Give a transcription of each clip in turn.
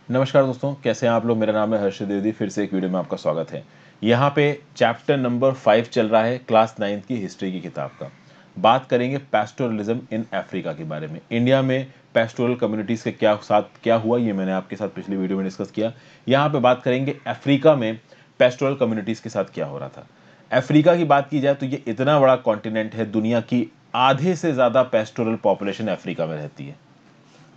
नमस्कार दोस्तों, कैसे हैं आप लोग। मेरा नाम है हर्ष द्विवेदी। फिर से एक वीडियो में आपका स्वागत है। यहाँ पे चैप्टर नंबर 5 चल रहा है क्लास 9 की हिस्ट्री की किताब का। बात करेंगे पैस्टोरलिज्म इन अफ्रीका के बारे में। इंडिया में पैस्टोरल कम्युनिटीज़ के क्या हुआ, ये मैंने आपके साथ पिछली वीडियो में डिस्कस किया। यहाँ पे बात करेंगे अफ्रीका में पैस्टोरल कम्युनिटीज़ के साथ क्या हो रहा था। अफ्रीका की बात की जाए तो ये इतना बड़ा कॉन्टिनेंट है, दुनिया की आधे से ज़्यादा पैस्टोरल पॉपुलेशन अफ्रीका में रहती है।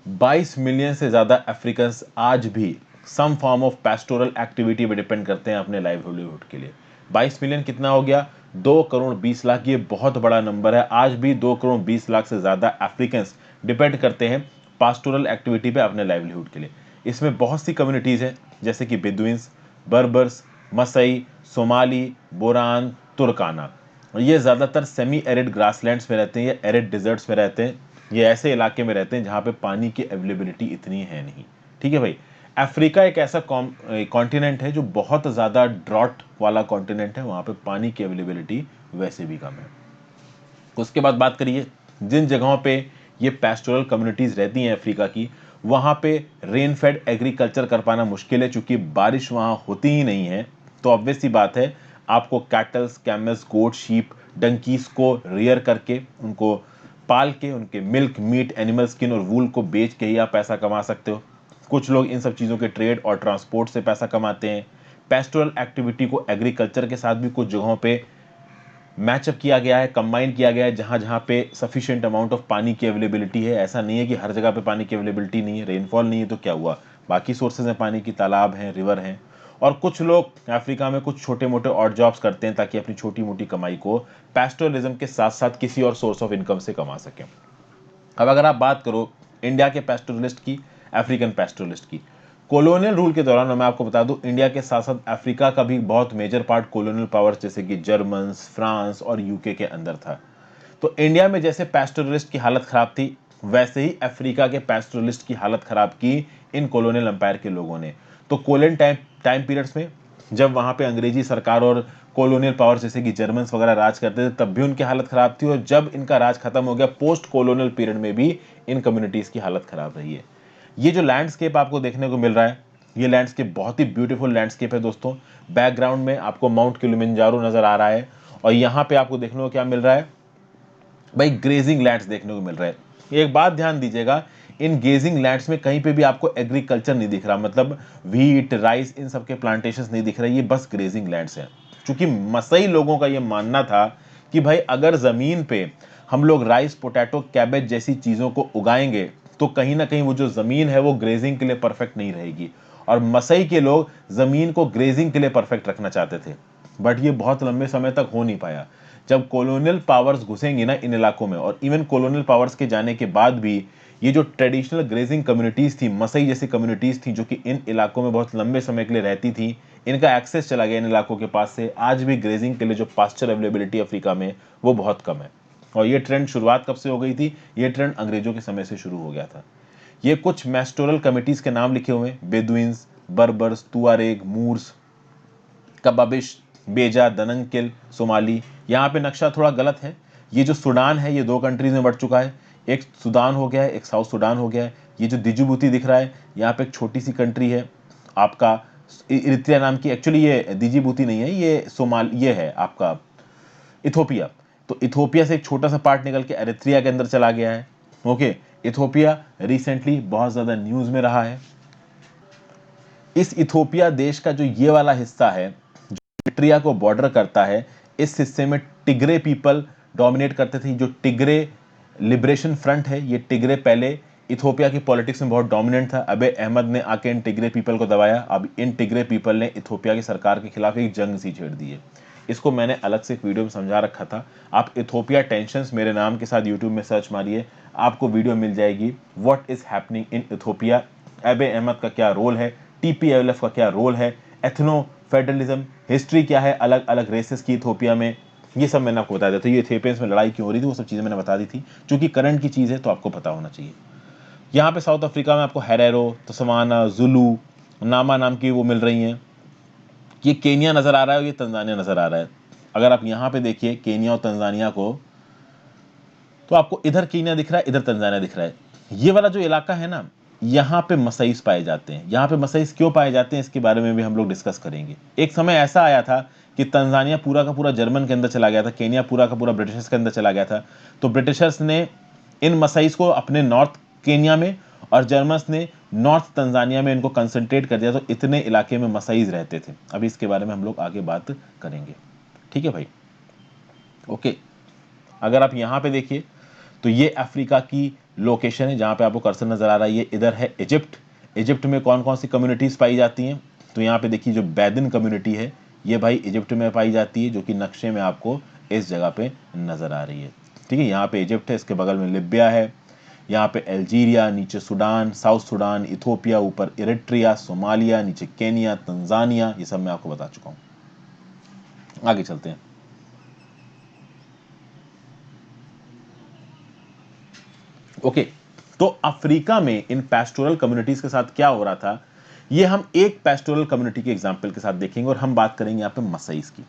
22 मिलियन से ज़्यादा अफ्रीकन आज भी some form of pastoral activity पे डिपेंड करते हैं अपने लाइवलीहुड के लिए। 22 मिलियन कितना हो गया? 2 करोड़ 20 लाख। ये बहुत बड़ा नंबर है। आज भी 2 करोड़ 20 लाख से ज़्यादा अफ्रीकन्स डिपेंड करते हैं पास्टोरल एक्टिविटी पे अपने लाइवलीहुड के लिए। इसमें बहुत सी कम्युनिटीज़ हैं, जैसे कि बेदुइन्स, बर्बर्स, मसई, सोमाली, बोरान, तुर्काना। ये ज़्यादातर सेमी एरिड ग्रासलैंड्स में रहते हैं या एरिड डिजर्ट्स में रहते हैं। ये ऐसे इलाके में रहते हैं जहाँ पे पानी की अवेलेबिलिटी इतनी है नहीं। ठीक है भाई। अफ्रीका एक ऐसा कॉन्टिनेंट है जो बहुत ज़्यादा ड्रॉट वाला कॉन्टिनेंट है। वहाँ पे पानी की अवेलेबिलिटी वैसे भी कम है। उसके बाद बात करिए जिन जगहों पे ये पैस्टोरल कम्युनिटीज़ रहती हैं अफ्रीका की, वहाँ पे रेन फेड एग्रीकल्चर कर पाना मुश्किल है, चूंकि बारिश वहाँ होती ही नहीं है। तो ऑब्वियस सी बात है, आपको कैटल्स, कैमल्स, गोट, शीप, डंकीज को रियर करके, उनको पाल के, उनके मिल्क, मीट, एनिमल स्किन और वूल को बेच के ही आप पैसा कमा सकते हो। कुछ लोग इन सब चीज़ों के ट्रेड और ट्रांसपोर्ट से पैसा कमाते हैं। पेस्टोरल एक्टिविटी को एग्रीकल्चर के साथ भी कुछ जगहों पे मैचअप किया गया है, कंबाइन किया गया है, जहां जहां पे सफिशिएंट अमाउंट ऑफ पानी की अवेलेबिलिटी है। ऐसा नहीं है कि हर जगह पे पानी की अवेलेबिलिटी नहीं है। रेनफॉल नहीं है तो क्या हुआ, बाकी सोर्सेज हैं पानी की, तालाब हैं, रिवर हैं। और कुछ लोग अफ्रीका में कुछ छोटे मोटे और जॉब्स करते हैं ताकि अपनी छोटी मोटी कमाई को पैस्टोरलिज्म के साथ साथ किसी और सोर्स ऑफ इनकम से कमा सकें। अब अगर आप बात करो इंडिया के पैस्टोरलिस्ट की, अफ्रीकन पैस्टोरलिस्ट की, कॉलोनियल रूल के दौरान मैं आपको बता दूं, इंडिया के साथ साथ अफ्रीका का भी बहुत मेजर पार्ट कॉलोनियल पावर्स जैसे कि जर्मन, फ्रांस और यूके के अंदर था। तो इंडिया में जैसे पैस्टोरलिस्ट की हालत खराब थी, वैसे ही अफ्रीका के पैस्टोरलिस्ट की हालत खराब की इन कॉलोनियल एम्पायर के लोगों ने। तो कोलन टाइम टाइम पीरियड्स में जब वहां पे अंग्रेजी सरकार और कॉलोनियल पावर जैसे कि जर्मन्स वगैरह राज करते थे, तब भी उनकी हालत खराब थी। और जब इनका राज खत्म हो गया पोस्ट कॉलोनियल पीरियड में भी इन कम्युनिटीज की हालत खराब रही है। ये जो लैंडस्केप आपको देखने को मिल रहा है, ये लैंडस्केप बहुत ही ब्यूटीफुल लैंडस्केप है दोस्तों। बैकग्राउंड में आपको माउंट किलिमंजारो नजर आ रहा है और यहाँ पे आपको देखने को क्या मिल रहा है भाई, ग्रेजिंग लैंड्स देखने को मिल रहा है। एक बात ध्यान दीजिएगा, इन ग्रेजिंग लैंड्स में कहीं पे भी आपको एग्रीकल्चर नहीं दिख रहा, मतलब व्हीट, राइस, इन सब के प्लांटेशंस नहीं दिख रहे। ये बस ग्रेजिंग लैंड्स हैं। क्योंकि मसई लोगों का ये मानना था कि भाई अगर जमीन पे हम लोग राइस, पोटैटो, कैबेज जैसी चीजों को उगाएंगे तो कहीं ना कहीं वो जो जमीन है वो ग्रेजिंग के लिए परफेक्ट नहीं रहेगी। और मसई के लोग जमीन को ग्रेजिंग के लिए परफेक्ट रखना चाहते थे। बट ये बहुत लंबे समय तक हो नहीं पाया। जब कॉलोनियल पावर्स घुसेंगी ना इन इलाकों में, और इवन कॉलोनियल पावर्स के जाने के बाद भी ये जो ट्रेडिशनल ग्रेजिंग कम्युनिटीज थी, मसई जैसी कम्युनिटीज थी जो कि इन इलाकों में बहुत लंबे समय के लिए रहती थी, इनका एक्सेस चला गया इन इलाकों के पास से। आज भी ग्रेजिंग के लिए जो पास्चर अवेलेबिलिटी अफ्रीका में वो बहुत कम है। और ये ट्रेंड शुरुआत कब से हो गई थी? ये ट्रेंड अंग्रेजों के समय से शुरू हो गया था। ये कुछ मैस्टोरल कमिटीज के नाम लिखे हुए हैं: बेदुइन्स, बर्बर्स, तुआरेग, मूर्स, कबाबिश, बेजा, दनंकिल, सोमाली। यहाँ पे नक्शा थोड़ा गलत है। ये जो सूडान है ये 2 कंट्रीज में बढ़ चुका है। एक सूडान हो गया है, एक साउथ सूडान हो गया है। ये जो दिजुबूती दिख रहा है, यहाँ पे एक छोटी सी कंट्री है आपका इरित्रिया नाम की। एक्चुअली ये दिजिबूती नहीं है, ये सोमाल, ये है आपका इथोपिया। तो इथोपिया से एक छोटा सा पार्ट निकल के एरित्रिया के अंदर चला गया है। ओके। इथोपिया रिसेंटली बहुत ज्यादा न्यूज में रहा है। इस इथोपिया देश का जो ये वाला हिस्सा है, इरिट्रिया को बॉर्डर करता है, इस हिस्से में टिग्रे पीपल डोमिनेट करते थे। जो टिग्रे लिबरेशन फ्रंट है, ये टिग्रे पहले इथोपिया की पॉलिटिक्स में बहुत डोमिनेंट था। अबे अहमद ने आके इन टिग्रे पीपल को दबाया। अब इन टिग्रे पीपल ने इथोपिया की सरकार के खिलाफ एक जंग सी छेड़ दी है। इसको मैंने अलग से एक वीडियो में समझा रखा था। आप इथोपिया टेंशंस मेरे नाम के साथ यूट्यूब में सर्च मारिए, आपको वीडियो मिल जाएगी। What is happening in Ethiopia, अबे अहमद का क्या रोल है, टीपीएलएफ का क्या रोल है, एथनो फेडरलिज्म, हिस्ट्री क्या है अलग अलग रेसेस की इथोपिया में, ये सब मैंने आपको बता दिया था। ये इथियोपियंस में लड़ाई क्यों हो रही थी वो सब चीज़ें मैंने बता दी थी। क्योंकि करंट की चीज़ है तो आपको पता होना चाहिए। यहाँ पे साउथ अफ्रीका में आपको हेरेरो, तसवाना, जुलू, नामा नाम की वो मिल रही हैं। ये केनिया नज़र आ रहा है और ये तंजानिया नज़र आ रहा है। अगर आप यहाँ पे देखिए केनिया और तंजानिया को, तो आपको इधर केनिया दिख रहा है, इधर तंजानिया दिख रहा है। ये वाला जो इलाका है ना, यहाँ पे मसाइस पाए जाते हैं। यहाँ पे मसाइस क्यों पाए जाते हैं इसके बारे में भी हम लोग डिस्कस करेंगे। एक समय ऐसा आया था कि तंजानिया पूरा का पूरा जर्मन के अंदर चला गया था, केनिया पूरा का पूरा ब्रिटिशर्स के अंदर चला गया था। तो ब्रिटिशर्स ने इन मसाइस को अपने नॉर्थ केनिया में और जर्मन्स ने नॉर्थ तंजानिया में इनको कंसंट्रेट कर दिया। तो इतने इलाके में मसाइज रहते थे। अभी इसके बारे में हम लोग आगे बात करेंगे, ठीक है भाई। ओके, अगर आप यहाँ पे देखिए तो ये अफ्रीका की लोकेशन है जहाँ पे आपको कर्सर नजर आ रहा है। ये इधर है इजिप्ट। इजिप्ट में कौन कौन सी कम्युनिटीज पाई जाती हैं? तो यहाँ पे देखिए जो बैदिन कम्युनिटी है ये भाई इजिप्ट में पाई जाती है, जो कि नक्शे में आपको इस जगह पे नजर आ रही है, ठीक है। यहाँ पे इजिप्ट है, इसके बगल में लिबिया है, यहाँ पे अल्जीरिया, नीचे सूडान, साउथ सूडान, इथोपिया, ऊपर इरिट्रिया, सोमालिया, नीचे केनिया, तंजानिया, ये सब मैं आपको बता चुका हूँ। आगे चलते हैं। ओके, तो अफ्रीका में इन पैस्टोरल कम्युनिटीज के साथ क्या हो रहा था, ये हम एक पैस्टोरल कम्युनिटी के एग्जांपल के साथ देखेंगे और हम बात करेंगे यहाँ पे मसाइस की।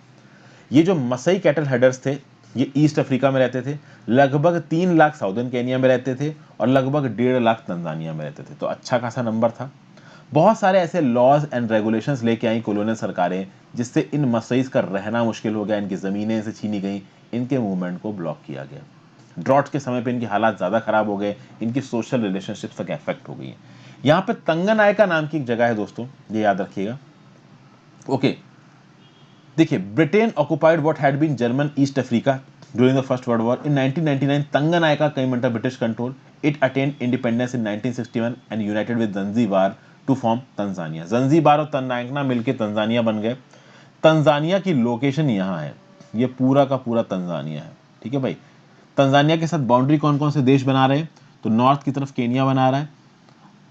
ये जो मसाई कैटल हेडर्स थे ये ईस्ट अफ्रीका में रहते थे। लगभग 3 लाख साउदर्न केनिया में रहते थे और लगभग 1.5 लाख तंजानिया में रहते थे। तो अच्छा खासा नंबर था। बहुत सारे ऐसे लॉज एंड रेगुलेशंस लेके आई कॉलोनियल सरकारें जिससे इन मसाइस का रहना मुश्किल हो गया, इनकी ज़मीनें इनसे छीनी गई, इनके मूवमेंट को ब्लॉक किया गया। ड्रॉट के समय पे इनकी हालात ज़्यादा खराब हो गए, इनकी सोशल रिलेशनशिप्स तक इफेक्ट हो गई। यहाँ पे तंगनायका नाम की एक जगह है दोस्तों, ये याद रखिएगा। ओके, देखिए Britain occupied what had been German East Africa during the First World War in 1999। Tanganyika came under British control. It attained independence in 1961 and united with Zanzibar to form Tanzania. Zanzibar और तंगनायका मिलके Tanzania बन गए। Tanzania की location यहाँ है, ये पूरा का पूरा तंजानिया है, ठीक है भाई। तंजानिया के साथ बाउंड्री कौन कौन से देश बना रहे हैं? तो नॉर्थ की तरफ केनिया बना रहा है,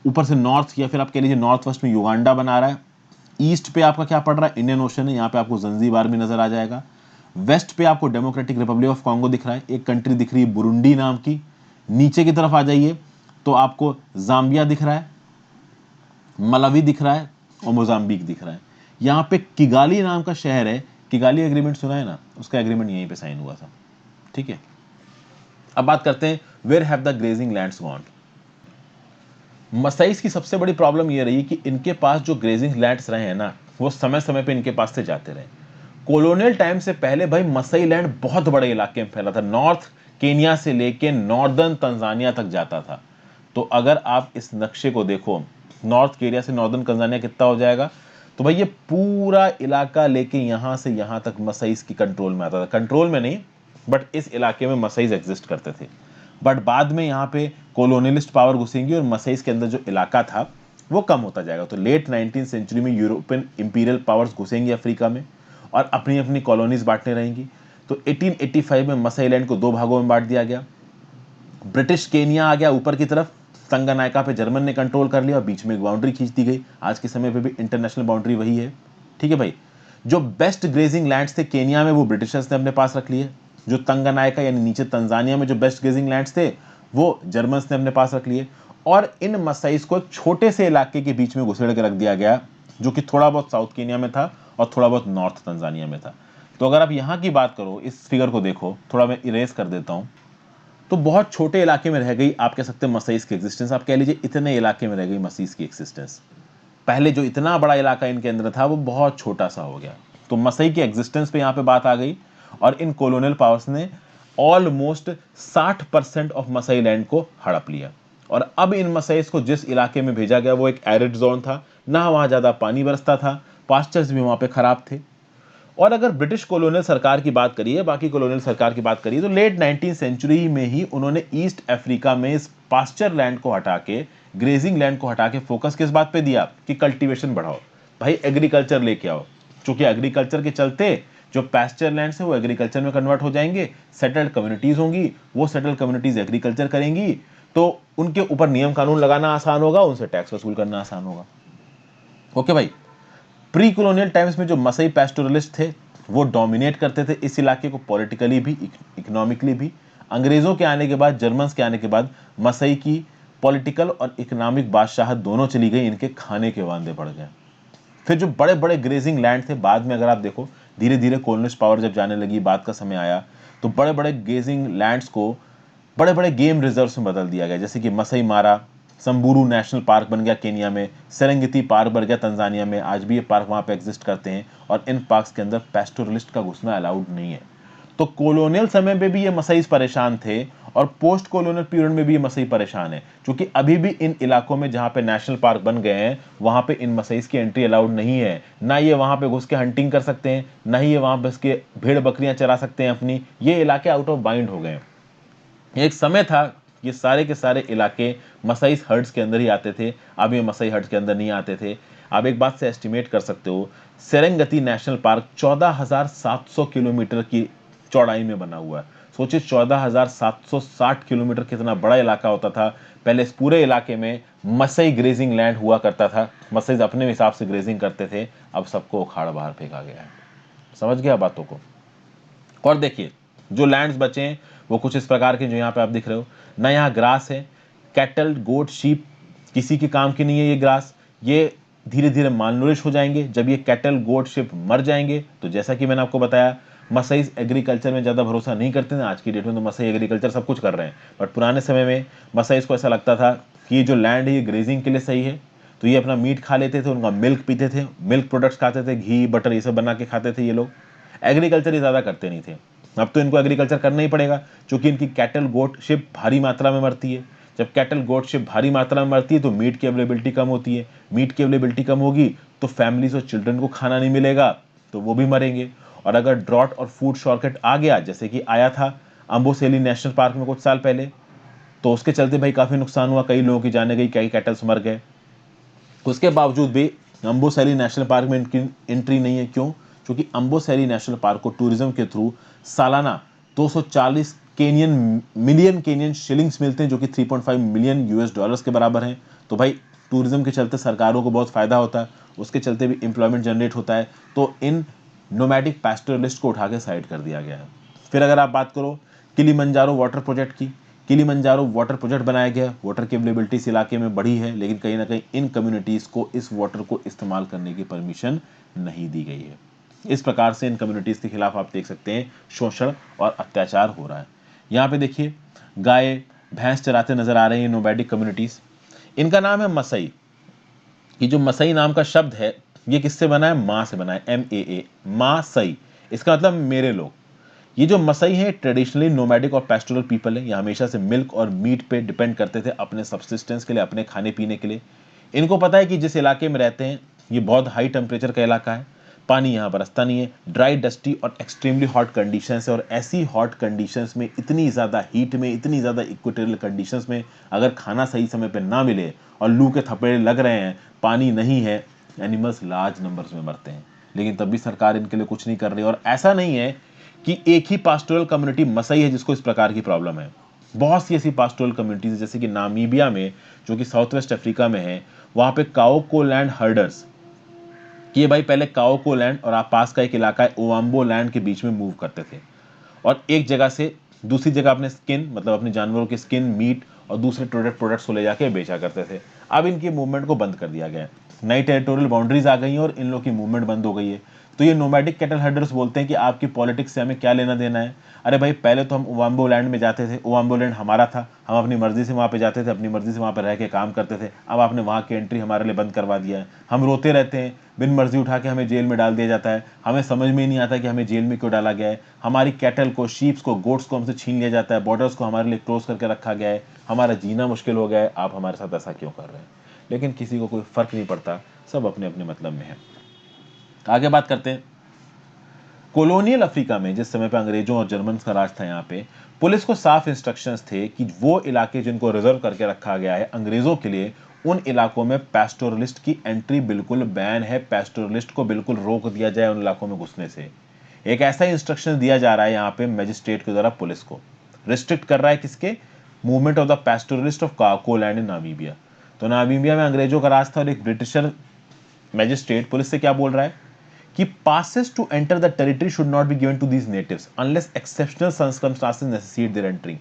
ऊपर से नॉर्थ या फिर आप कह लीजिए नॉर्थ वेस्ट में युगांडा बना रहा है। ईस्ट पे आपका क्या पड़ रहा है? इंडियन ओशन है, यहाँ पे आपको जंजीबार भी नजर आ जाएगा। वेस्ट पे आपको डेमोक्रेटिक रिपब्लिक ऑफ कॉन्गो दिख रहा है, एक कंट्री दिख रही है बुरुंडी नाम की। नीचे की तरफ आ जाइए तो आपको जाम्बिया दिख रहा है, मलावी दिख रहा है और मोजाम्बिक दिख रहा है। यहाँ पे किगाली नाम का शहर है, किगाली एग्रीमेंट सुना है ना, उसका एग्रीमेंट यहीं पे साइन हुआ था, ठीक है। अब बात करते हैं where have the grazing lands gone. Maasais की सबसे बड़ी प्रॉब्लम यह रही कि इनके पास जो ग्रेजिंग लैंड्स रहे हैं ना वो समय समय पे इनके पास से जाते रहे। कॉलोनियल टाइम से पहले भाई मसाई लैंड बहुत बड़े इलाके में फैला था, नॉर्थ केनिया से लेके नॉर्दर्न तंजानिया तक जाता था। तो अगर आप इस नक्शे को देखो, नॉर्थ केनिया से नॉर्दर्न तंजानिया कितना हो जाएगा, तो भाई ये पूरा इलाका लेके यहां से यहां तक मसाइस की कंट्रोल में आता था। कंट्रोल में नहीं, बट इस इलाके में मसाइस एग्जिस्ट करते थे। बट बाद में यहाँ पे कॉलोनियलिस्ट पावर घुसेंगी और मसाइस के अंदर जो इलाका था वो कम होता जाएगा। तो लेट 19th सेंचुरी में यूरोपियन इंपीरियल पावर्स घुसेंगी अफ्रीका में और अपनी अपनी कॉलोनीज बांटने रहेंगी। तो 1885 में मसाई लैंड को 2 भागों में बांट दिया गया। ब्रिटिश केनिया आ गया ऊपर की तरफ, तंगनायका पे जर्मन ने कंट्रोल कर लिया और बीच में एक बाउंड्री खींच दी गई। आज के समय पे भी इंटरनेशनल बाउंड्री वही है, ठीक है भाई। जो बेस्ट ग्रेजिंग लैंड्स थे केनिया में वो ब्रिटिशर्स ने अपने पास रख लिए। जो तंगनायका यानी नीचे तंजानिया में जो बेस्ट ग्रेजिंग लैंड्स थे वो जर्मन्स ने अपने पास रख लिए। और इन मसाइस को एक छोटे से इलाके के बीच में घुसेड़ के रख दिया गया जो कि थोड़ा बहुत साउथ केनिया में था और थोड़ा बहुत नॉर्थ तंजानिया में था। तो अगर आप यहाँ की बात करो, इस फिगर को देखो, थोड़ा मैं इरेज कर देता हूँ, तो बहुत छोटे इलाके में रह गई, आप कह सकते हैं मसाइस की एग्जिस्टेंस। आप कह लीजिए इतने इलाके में रह गई मसीस की एक्सिस्टेंस। पहले जो इतना बड़ा इलाका इनके अंदर था वो बहुत छोटा सा हो गया। तो मसई की एग्जिस्टेंस पे यहाँ पे बात आ गई और इन कॉलोनियल पावर्स ने ऑलमोस्ट 60% ऑफ मसई लैंड को हड़प लिया। और अब इन मसाइस को जिस इलाके में भेजा गया वो एक एरिड जोन था, ना वहाँ ज़्यादा पानी बरसता था, पास्चर्स भी वहाँ पे खराब थे। और अगर ब्रिटिश कॉलोनियल सरकार की बात करिए, बाकी कॉलोनियल सरकार की बात करिए, तो लेट 19th सेंचुरी में ही उन्होंने ईस्ट अफ्रीका में इस पास्चर लैंड को हटा के, ग्रेजिंग लैंड को हटा के फोकस किस बात पे दिया कि कल्टीवेशन बढ़ाओ, भाई एग्रीकल्चर लेके आओ। क्योंकि एग्रीकल्चर के चलते जो पास्चर लैंड है वो एग्रीकल्चर में कन्वर्ट हो जाएंगे, सेटल्ड कम्युनिटीज होंगी, वो सेटल्ड कम्युनिटीज एग्रीकल्चर करेंगी, तो उनके ऊपर नियम कानून लगाना आसान होगा, उनसे टैक्स वसूल करना आसान होगा। ओके भाई, प्री कॉलोनियल टाइम्स में जो मसई पैस्टोरलिस्ट थे वो डोमिनेट करते थे इस इलाके को, पॉलिटिकली भी, इकोनॉमिकली भी। अंग्रेजों के आने के बाद, जर्मन्स के आने के बाद मसई की पॉलिटिकल और इकोनॉमिक बादशाहत दोनों चली गई, इनके खाने के वांदे बढ़ गए। फिर जो बड़े बड़े ग्रेजिंग लैंड थे, बाद में अगर आप देखो धीरे धीरे कॉलोनिस्ट पावर जब जाने लगी, बाद का समय आया, तो बड़े बड़े ग्रेजिंग लैंड्स को बड़े बड़े गेम रिजर्व्स में बदल दिया गया। जैसे कि मसई मारा, संबूरू नेशनल पार्क बन गया केनिया में, सेरेंगेटी पार्क बन गया तंजानिया में, आज भी ये पार्क वहाँ पे एग्जिस्ट करते हैं और इन पार्क्स के अंदर पैस्टोरलिस्ट का घुसना अलाउड नहीं है। तो कॉलोनियल समय में भी ये मसईस परेशान थे और पोस्ट कॉलोनियल पीरियड में भी ये मसई परेशान है, क्योंकि अभी भी इन इलाकों में जहाँ पे नेशनल पार्क बन गए हैं वहाँ पे इन मसईस की एंट्री अलाउड नहीं है। ना ये वहाँ पे घुस के हंटिंग कर सकते हैं, ना ही ये वहाँ पे इसके भेड़ बकरियां चरा सकते हैं अपनी। ये इलाके आउट ऑफ बाइंड हो गए हैं। एक समय था ये सारे के सारे इलाके मसईस हर्ड्स के अंदर ही आते थे, अब ये मसई हर्ड्स के अंदर नहीं आते थे। आप एक बात से एस्टिमेट कर सकते हो, सेरेंगेटी नेशनल पार्क 14,700 किलोमीटर की चौड़ाई में बना हुआ है। सोचिए 14,760 किलोमीटर कितना बड़ा इलाका होता था। पहले इस पूरे इलाके में मसई ग्रेजिंग लैंड हुआ करता था, मसईज अपने हिसाब से ग्रेजिंग करते थे, अब सबको उखाड़ बाहर फेंका गया है। समझ गया बातों को। और देखिए जो लैंड्स बचे हैं वो कुछ इस प्रकार के जो यहाँ पे आप दिख रहे हो ना, यहाँ ग्रास है, कैटल गोट शीप किसी के काम की नहीं है। ये ग्रास ये धीरे धीरे मालनूरिश हो जाएंगे। जब ये कैटल गोट शीप मर जाएंगे तो जैसा कि मैंने आपको बताया मसईस एग्रीकल्चर में ज़्यादा भरोसा नहीं करते थे। आज की डेट में तो मसई एग्रीकल्चर सब कुछ कर रहे हैं, बट पुराने समय में मसईस को ऐसा लगता था कि ये जो लैंड है ये ग्रेजिंग के लिए सही है, तो ये अपना मीट खा लेते थे, उनका मिल्क पीते थे, मिल्क प्रोडक्ट्स खाते थे, घी बटर ये सब बना के खाते थे। ये लोग एग्रीकल्चर ही ज़्यादा करते नहीं थे। अब तो इनको एग्रीकल्चर करना ही पड़ेगा, क्योंकि इनकी कैटल गोट शिप भारी मात्रा में मरती है। जब कैटल गोट शिप भारी मात्रा में मरती है तो मीट की अवेलेबिलिटी कम होती है। मीट की अवेलेबिलिटी कम होगी तो फैमिलीज और चिल्ड्रन को खाना नहीं मिलेगा, तो वो भी मरेंगे। और अगर ड्रॉट और फूड शॉर्टेज आ गया, जैसे कि आया था अम्बोसेली नेशनल पार्क में कुछ साल पहले, तो उसके चलते भाई काफ़ी नुकसान हुआ, कई लोगों की जाने गई, कई कैटल्स मर गए। उसके बावजूद भी अम्बोसेली नेशनल पार्क में इनकी एंट्री नहीं है। क्यों? क्योंकि अम्बोसेली नेशनल पार्क को टूरिज्म के थ्रू सालाना 240 मिलियन केनियन शिलिंग्स मिलते हैं, जो कि 3.5 मिलियन यूएस डॉलर्स के बराबर हैं। तो भाई टूरिज्म के चलते सरकारों को बहुत फायदा होता है, उसके चलते भी एम्प्लॉयमेंट जनरेट होता है। तो इन नोमैडिक पैस्टोरलिस्ट को उठा के साइड कर दिया गया है। फिर अगर आप बात करो किलिमंजारो वाटर प्रोजेक्ट की, किलिमंजारो वाटर प्रोजेक्ट बनाया गया, वाटर की अवेलेबिलिटी इस इलाके में बढ़ी है, लेकिन कहीं ना कहीं इन कम्युनिटीज़ को इस वाटर को इस्तेमाल करने की परमिशन नहीं दी गई है। इस प्रकार से इन कम्युनिटीज़ के खिलाफ आप देख सकते हैं शोषण और अत्याचार हो रहा है। यहाँ पे देखिए गाय भैंस चराते नजर आ रहे हैं नोमैडिक कम्युनिटीज़। इनका नाम है मसई। ये जो मसई नाम का शब्द है ये किससे बना है? माँ से बना है, MAA, माँ सई। इसका मतलब मेरे लोग। ये जो मसई है ट्रेडिशनली नोमैडिक और पेस्टोरल पीपल है। ये हमेशा से मिल्क और मीट पे डिपेंड करते थे अपने सब्सिस्टेंस के लिए, अपने खाने पीने के लिए। इनको पता है कि जिस इलाके में रहते हैं ये बहुत हाई टेम्परेचर का इलाका है, पानी यहाँ बरसता नहीं है, ड्राई डस्टी और एक्सट्रीमली हॉट कंडीशंस है। और ऐसी हॉट कंडीशंस में, इतनी ज़्यादा हीट में, इतनी ज़्यादा इक्वेटोरियल कंडीशंस में अगर खाना सही समय पर ना मिले और लू के थपेड़े लग रहे हैं, पानी नहीं है, एनिमल्स लार्ज नंबर्स में मरते हैं। लेकिन तब भी सरकार इनके लिए कुछ नहीं कर रही। और ऐसा नहीं है कि एक ही पास्टोरल कम्युनिटी मसई है जिसको इस प्रकार की प्रॉब्लम है। बहुत सी ऐसी पास्टोरल कम्युनिटीज जैसे कि नामीबिया में, जो कि साउथ वेस्ट अफ्रीका में है, वहां पे काओको लैंड हर्डर्स, ये भाई पहले काओको लैंड और आप पास का एक इलाका है ओवाम्बो लैंड के बीच में मूव करते थे और एक जगह से दूसरी जगह अपने स्किन, मतलब अपने जानवरों के स्किन, मीट और दूसरे प्रोडक्ट्स को ले जाके बेचा करते थे। अब इनकी मूवमेंट को बंद कर दिया गया है। नई टेरिटोरियल बाउंड्रीज आ गई हैं और इन लोगों की मूवमेंट बंद हो गई है। तो ये नोमैडिक कैटल हर्डर्स बोलते हैं कि आपकी पॉलिटिक्स से हमें क्या लेना देना है। अरे भाई पहले तो हम ओवाम्बो लैंड में जाते थे, ओवाम्बो लैंड हमारा था, हम अपनी मर्जी से वहाँ पे जाते थे, अपनी मर्जी से वहाँ पे रह के काम करते थे। अब आपने वहाँ की एंट्री हमारे लिए बंद करवा दिया है। हम रोते रहते हैं, बिन मर्जी उठा के हमें जेल में डाल दिया जाता है। हमें समझ में ही नहीं आता कि हमें जेल में क्यों डाला गया है। हमारी कैटल को, शीप्स को, गोट्स को हमसे छीन लिया जाता है, बॉर्डर्स को हमारे लिए क्लोज करके रखा गया है, हमारा जीना मुश्किल हो गया है। आप हमारे साथ ऐसा क्यों कर रहे हैं? लेकिन किसी को कोई फर्क नहीं पड़ता, सब अपने अपने मतलब में है। आगे बात करते हैं। कॉलोनियल अफ्रीका में जिस समय पे अंग्रेजों और जर्मन का राज था, यहाँ पे पुलिस को साफ इंस्ट्रक्शंस थे कि वो इलाके जिनको रिजर्व करके रखा गया है अंग्रेजों के लिए, उन इलाकों में पैस्टोरलिस्ट की एंट्री बिल्कुल बैन है। पैस्टोरलिस्ट को बिल्कुल रोक दिया जाए उन इलाकों में घुसने से। एक ऐसा इंस्ट्रक्शन दिया जा रहा है यहाँ पे मैजिस्ट्रेट के द्वारा, पुलिस को रिस्ट्रिक्ट कर रहा है किसके? Movement of the pastoralist of Kaokoland in Namibia. तो नामीबिया में अंग्रेजों का राज था और एक ब्रिटिशर मैजिस्ट्रेट पुलिस से क्या बोल रहा है कि passes to enter the territory should not be given to these natives unless exceptional circumstances necessitate their entry।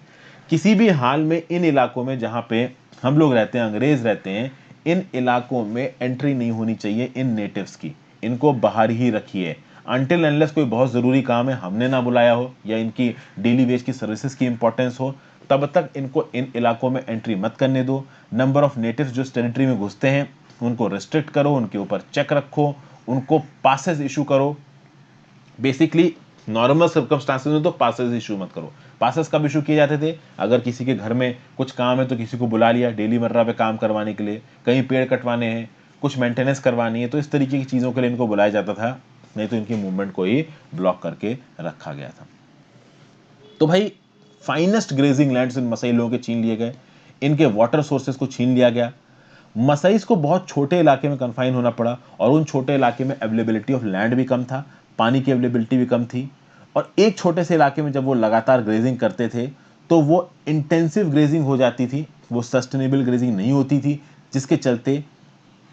किसी भी हाल में इन इलाकों में जहां पे हम लोग रहते हैं, अंग्रेज रहते हैं, इन इलाकों में एंट्री नहीं होनी चाहिए इन नेटिव्स की। इनको बाहर ही रखिए अनटिल अनलेस कोई बहुत ज़रूरी काम है, हमने ना बुलाया हो या इनकी डेली वेज की सर्विसेज की इंपॉर्टेंस हो, तब तक इनको इन इलाकों में एंट्री मत करने दो। नंबर ऑफ नेटिव्स जो इस टेरिटरी में घुसते हैं उनको रिस्ट्रिक्ट करो, उनके ऊपर चेक रखो, उनको पासेस इशू करो। बेसिकली नॉर्मल सर्कमस्टांसेस में तो पासेस इशू मत करो। पासेस कब इशू किए जाते थे? अगर किसी के घर में कुछ काम है तो किसी को बुला लिया डेली मर्रा पे काम करवाने के लिए, कहीं पेड़ कटवाने हैं, कुछ मेंटेनेंस करवानी है, तो इस तरीके की चीज़ों के लिए इनको बुलाया जाता था, नहीं तो इनकी मूवमेंट को ही ब्लॉक करके रखा गया था। तो भाई फाइनेस्ट ग्रेजिंग लैंड्स इन मसई लोगों के छीन लिए गए, इनके वाटर सोर्सेज को छीन लिया गया। मसईस को बहुत छोटे इलाके में कन्फाइन होना पड़ा और उन छोटे इलाके में अवेलेबिलिटी ऑफ लैंड भी कम था, पानी की अवेलेबिलिटी भी कम थी। और एक छोटे से इलाके में जब वो लगातार ग्रेजिंग करते थे तो वो इंटेंसिव ग्रेजिंग हो जाती थी, वो सस्टेनेबल ग्रेजिंग नहीं होती थी, जिसके चलते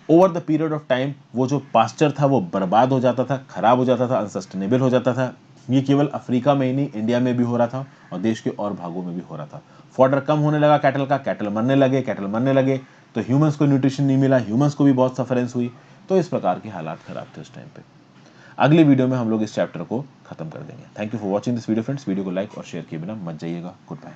over the period of time वो जो पास्चर था वो बर्बाद हो जाता था, खराब हो जाता था, अनसस्टेनेबल हो जाता था। ये केवल अफ्रीका में ही नहीं, इंडिया में भी हो रहा था और देश के और भागों में भी हो रहा था। फॉडर कम होने लगा कैटल का, कैटल मरने लगे, तो ह्यूमंस को न्यूट्रिशन नहीं मिला, ह्यूमंस को भी बहुत सफरेंस हुई। तो इस प्रकार के हालात खराब थे उस टाइम पे। अगली वीडियो में हम लोग इस चैप्टर को खत्म कर देंगे। Thank you for watching this video friends. Video को लाइक और शेयर किए बिना मत जाइएगा। Good bye.